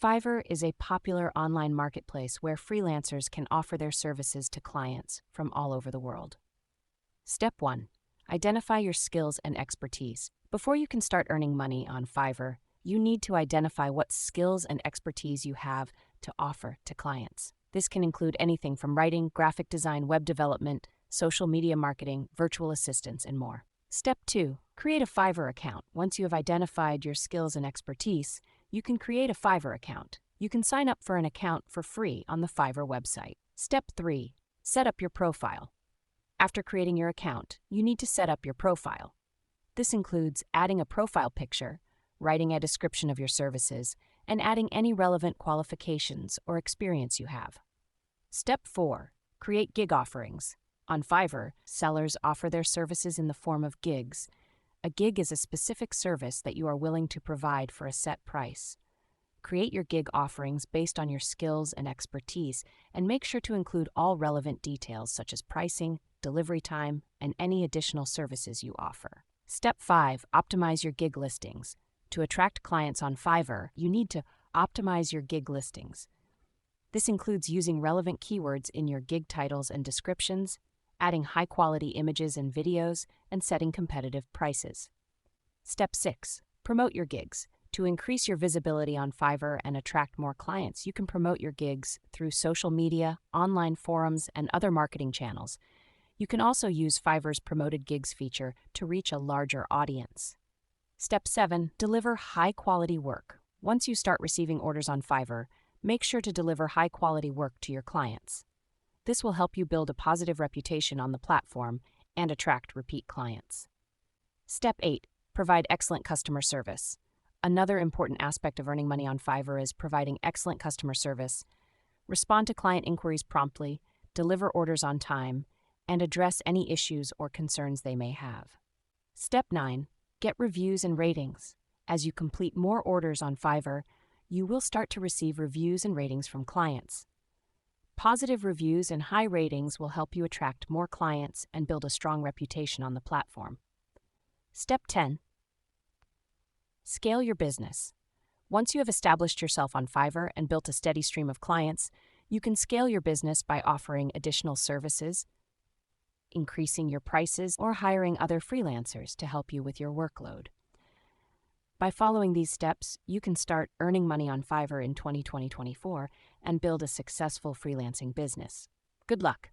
Fiverr is a popular online marketplace where freelancers can offer their services to clients from all over the world. Step 1. Identify your skills and expertise. Before you can start earning money on Fiverr, you need to identify what skills and expertise you have to offer to clients. This can include anything from writing, graphic design, web development, social media marketing, virtual assistants, and more. Step 2. Create a Fiverr account. Once you have identified your skills and expertise, you can create a Fiverr account. You can sign up for an account for free on the Fiverr website. Step 3. Set up your profile. After creating your account, you need to set up your profile. This includes adding a profile picture, writing a description of your services, and adding any relevant qualifications or experience you have. Step 4. Create gig offerings. On Fiverr, sellers offer their services in the form of gigs. A gig is a specific service that you are willing to provide for a set price. Create your gig offerings based on your skills and expertise, and make sure to include all relevant details such as pricing, delivery time, and any additional services you offer. Step 5. Optimize your gig listings. To attract clients on Fiverr, you need to optimize your gig listings. This includes using relevant keywords in your gig titles and descriptions, adding high-quality images and videos, and setting competitive prices. Step 6. Promote your gigs. To increase your visibility on Fiverr and attract more clients, you can promote your gigs through social media, online forums, and other marketing channels. You can also use Fiverr's Promoted Gigs feature to reach a larger audience. Step 7. Deliver high-quality work. Once you start receiving orders on Fiverr, make sure to deliver high-quality work to your clients. This will help you build a positive reputation on the platform and attract repeat clients. Step 8. Provide excellent customer service. Another important aspect of earning money on Fiverr is providing excellent customer service. Respond to client inquiries promptly, deliver orders on time, and address any issues or concerns they may have. Step 9. Get reviews and ratings. As you complete more orders on Fiverr, you will start to receive reviews and ratings from clients. Positive reviews and high ratings will help you attract more clients and build a strong reputation on the platform. Step 10. Scale your business. Once you have established yourself on Fiverr and built a steady stream of clients, you can scale your business by offering additional services, increasing your prices, or hiring other freelancers to help you with your workload. By following these steps, you can start earning money on Fiverr in 2024 and build a successful freelancing business. Good luck!